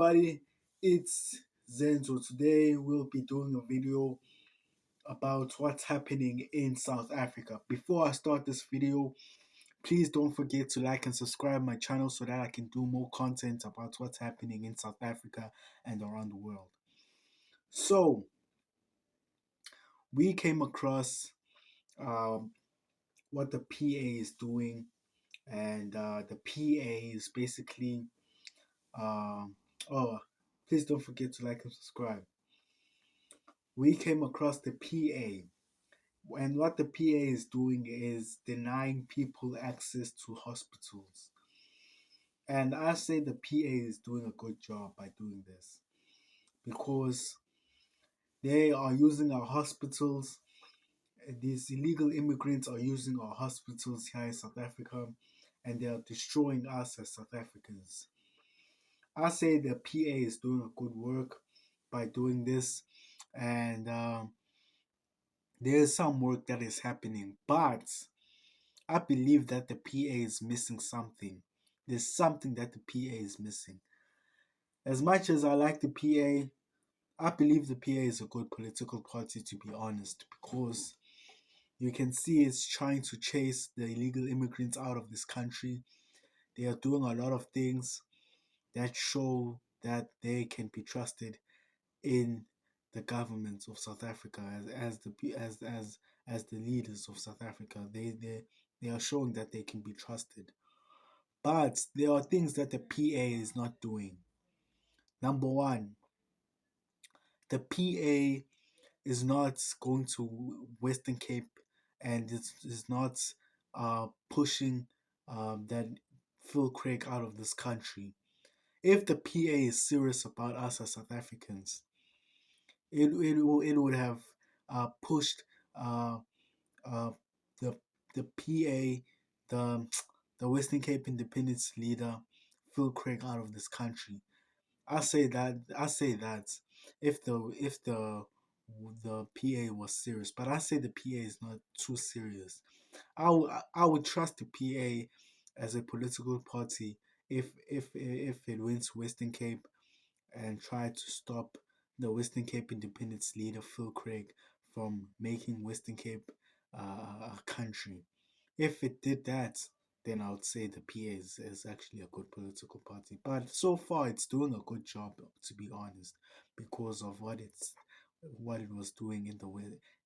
everybody, it's Zenzo. Today we'll be doing a video about what's happening in South Africa. Before I start this video, please don't forget to like and subscribe my channel so that I can do more content about what's happening in South Africa and around the world. So, we came across what the PA is doing, and the PA is basically, oh, please don't forget to like and subscribe. We came across the PA, and what the PA is doing is denying people access to hospitals. And I say the PA is doing a good job by doing this because they are using our hospitals. These illegal immigrants are using our hospitals here in South Africa, and they are destroying us as South Africans. I say the PA is doing a good work by doing this, and there's some work that is happening, but I believe that the PA is missing something. There's something that the PA is missing. As much as I like the PA, I believe the PA is a good political party, to be honest, because you can see it's trying to chase the illegal immigrants out of this country. They are doing a lot of things that show that they can be trusted in the government of South Africa as the leaders of South Africa. They are showing that they can be trusted. But there are things that the PA is not doing. Number one, the PA is not going to Western Cape, and is not pushing that Phil Craig out of this country. If the PA is serious about us as South Africans, it would have pushed uh, uh, the PA, the Western Cape Independence leader, Phil Craig, out of this country. I say that if the PA was serious, but I say the PA is not too serious. I would trust the PA as a political party if it wins Western Cape and try to stop the Western Cape Independence leader Phil Craig from making Western Cape a country. If it did that, then I would say the PA is actually a good political party. But so far, it's doing a good job, to be honest, because of what it was doing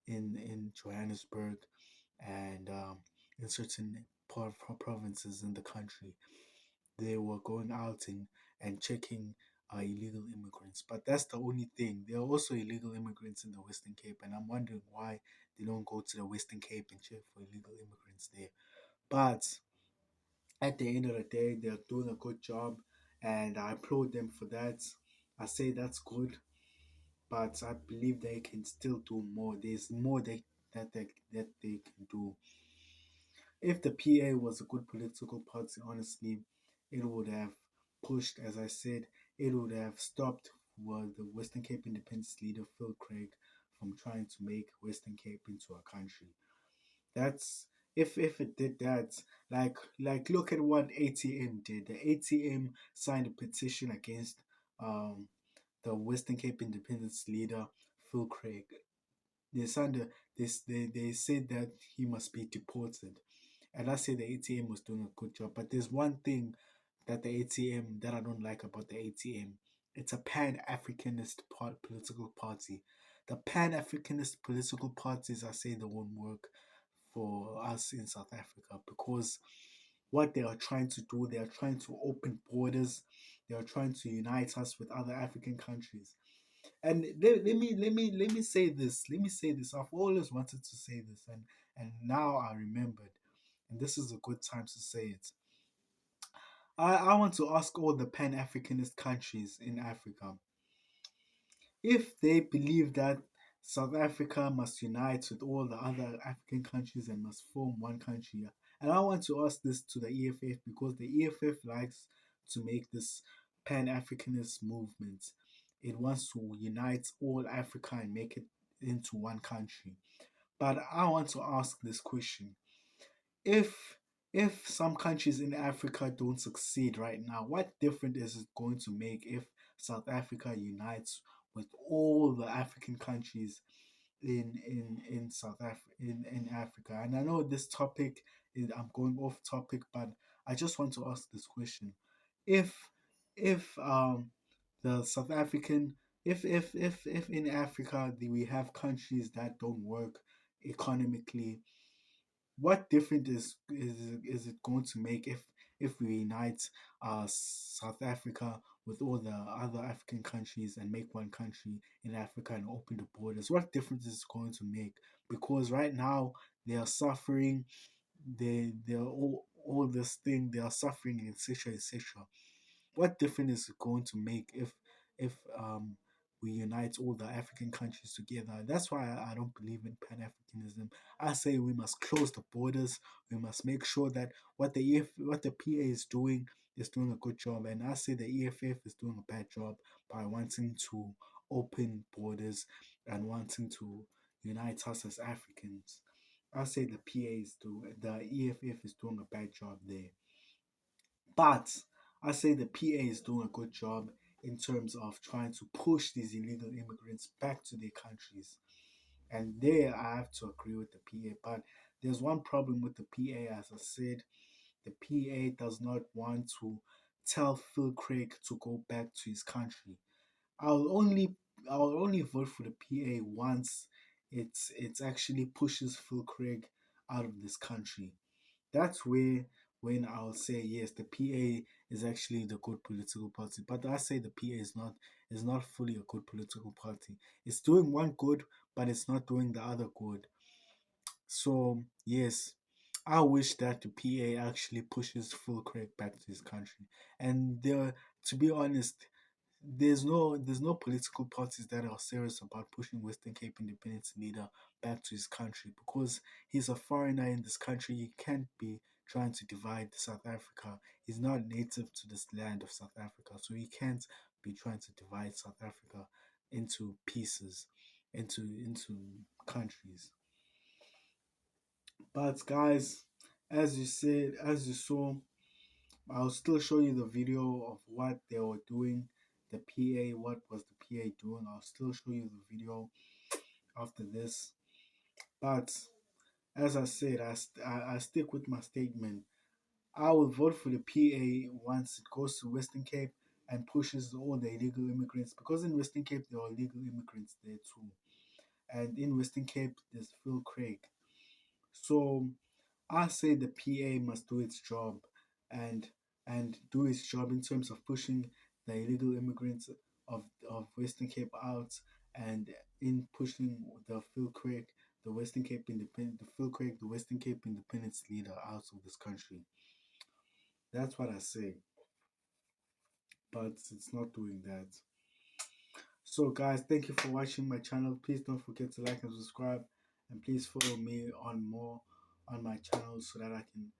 in Johannesburg, and in certain provinces in the country. They were going out and checking illegal immigrants. But that's the only thing. There are also illegal immigrants in the Western Cape, and I'm wondering why they don't go to the Western Cape and check for illegal immigrants there. But at the end of the day, they're doing a good job, and I applaud them for that. I say that's good, but I believe they can still do more. There's more that they can do. If the PA was a good political party, honestly, it would have pushed, as I said, it would have stopped the Western Cape independence leader Phil Craig from trying to make Western Cape into a country. That's if it did that, look at what ATM did. The ATM signed a petition against um the Western Cape independence leader Phil Craig. They signed they said that he must be deported. And I say the ATM was doing a good job. But there's one thing that the ATM that I don't like about the ATM. It's a pan-Africanist political party. The pan-Africanist political parties, I say, they won't work for us in South Africa, because what they are trying to do, they are trying to open borders. They are trying to unite us with other African countries. And let me say this. Let me say this. I've always wanted to say this, and now I remembered, and this is a good time to say it. I want to ask all the Pan Africanist countries in Africa if they believe that South Africa must unite with all the other African countries and must form one country. And I want to ask this to the EFF, because the EFF likes to make this Pan Africanist movement. It wants to unite all Africa and make it into one country. But I want to ask this question. If some countries in Africa don't succeed right now, what difference is it going to make if South Africa unites with all the African countries in South Africa in Africa. And I know this topic is, I'm going off topic, but I just want to ask this question: if if the South African if in Africa we have countries that don't work economically, what difference is it going to make if we unite South Africa with all the other African countries and make one country in Africa and open the borders? What difference is it going to make? Because right now they are suffering, they're all this thing, they are suffering, etc., etc. What difference is it going to make if we unite all the African countries together? That's why I don't believe in Pan-Africanism. I say we must close the borders. We must make sure that what the PA is doing a good job, and I say the EFF is doing a bad job by wanting to open borders and wanting to unite us as Africans. I say the EFF is doing a bad job there. But I say the PA is doing a good job in terms of trying to push these illegal immigrants back to their countries. And there I have to agree with the PA. But there's one problem with the PA, as I said. The PA does not want to tell Phil Craig to go back to his country. I'll only vote for the PA once it's actually pushes Phil Craig out of this country. That's where when I'll say yes, the PA is actually the good political party. But I say the PA is not fully a good political party. It's doing one good, but it's not doing the other good. So yes, I wish that the PA actually pushes Phil Craig back to his country. And there, to be honest, there's no political parties that are serious about pushing Western Cape Independence leader back to his country, because he's a foreigner in this country. He can't be trying to divide South Africa. He's not native to this land of South Africa, so he can't be trying to divide South Africa into pieces, into countries. But guys, as you saw, I'll still show you the video of what they were doing. The PA, what was the PA doing? I'll still show you the video after this. But as I said, I stick with my statement. I will vote for the PA once it goes to Western Cape and pushes all the illegal immigrants, because in Western Cape there are illegal immigrants there too. And in Western Cape there's Phil Craig. So I say the PA must do its job and do its job in terms of pushing the illegal immigrants of Western Cape out, and in pushing the Phil Craig, the Western Cape Independence leader out of this country. That's what I say. But it's not doing that. So guys, thank you for watching my channel. Please don't forget to like and subscribe, and please follow me on my channel so that I can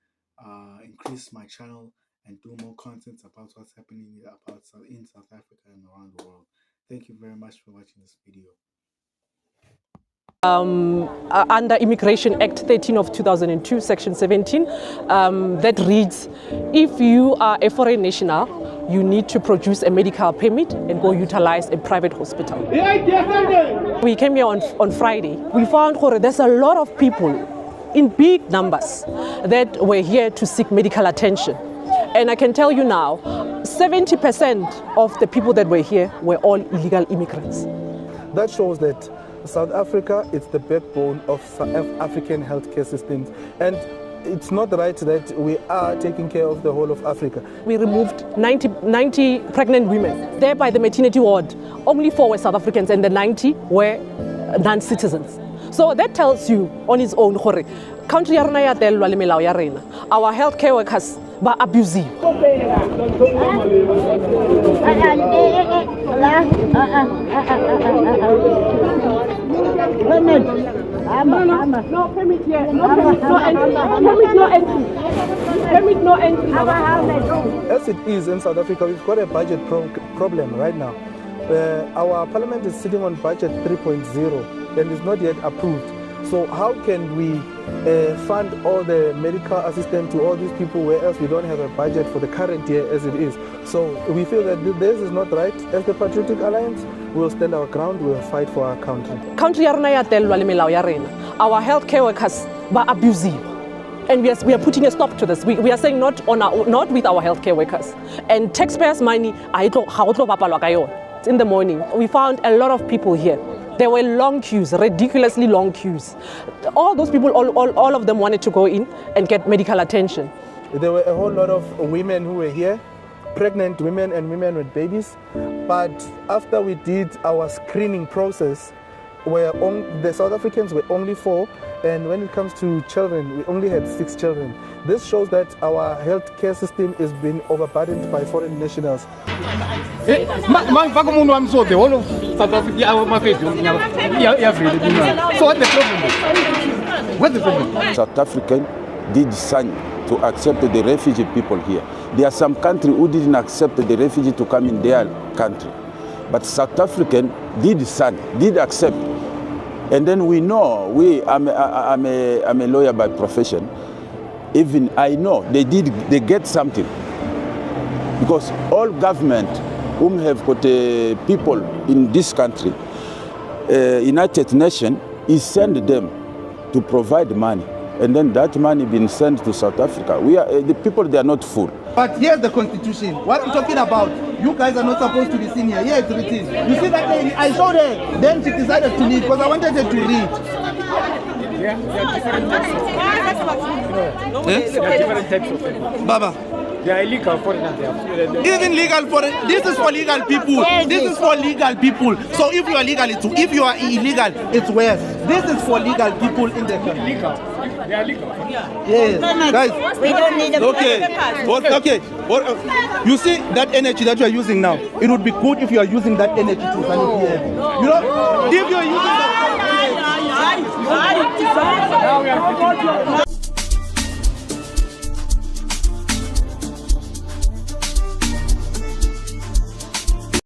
increase my channel and do more content about what's happening in South Africa and around the world. Thank you very much for watching this video. Under Immigration Act 13 of 2002, Section 17, that reads, if you are a foreign national, you need to produce a medical permit and go utilize a private hospital. We came here on Friday. We found there's a lot of people in big numbers that were here to seek medical attention. And I can tell you now, 70% of the people that were here were all illegal immigrants. That shows that South Africa is the backbone of African healthcare systems, and it's not right that we are taking care of the whole of Africa. We removed 90 pregnant women. There by the maternity ward, only 4 were South Africans and the 90 were non-citizens. So that tells you on its own, country ya rena ya telwa le melao ya rena. Our healthcare workers ba abusive. No permit here. No entry. As it is in South Africa, we've got a budget problem right now. Our parliament is sitting on budget 3.0 and is not yet approved. So how can we fund all the medical assistance to all these people, whereas we don't have a budget for the current year as it is? So we feel that this is not right. As the Patriotic Alliance, we'll stand our ground, we'll fight for our country. Country ya rona ya telwa le melao ya rena. Our healthcare workers are abusive. And we are putting a stop to this. We are saying not with our healthcare workers. And taxpayers' money, it's in the morning. We found a lot of people here. There were long queues, ridiculously long queues. All those people, all of them wanted to go in and get medical attention. There were a whole lot of women who were here, pregnant women and women with babies. But after we did our screening process, where the South Africans were only 4, and when it comes to children, we only had 6 children. This shows that our healthcare system is being overburdened by foreign nationals. So what's the problem? What's the problem? South African did sign to accept the refugee people here. There are some countries who didn't accept the refugee to come in their country. But South African did sign, did accept. And then we know, I'm a lawyer by profession. Even I know they get something. Because all government whom have got people in this country, United Nations is send them to provide money. And then that money being sent to South Africa. We are, the people, they are not full. But here's the constitution. What I'm talking about, you guys are not supposed to be seen here. Here it's written. You see that lady? I saw her. Then she decided to leave because I wanted her to read. Yeah, there are different types of There are different types of people. Baba. They are illegal foreigners. Even legal foreign. This is for legal people. This is for legal people. So if you are legal, it's if you are illegal, it's worse. This is for legal people in the country. Legal. They are legal. Yes, guys. We don't need a Okay. You see that energy that you are using now? It would be good if you are using that energy to sanitize. You know, if you are using that. Now we are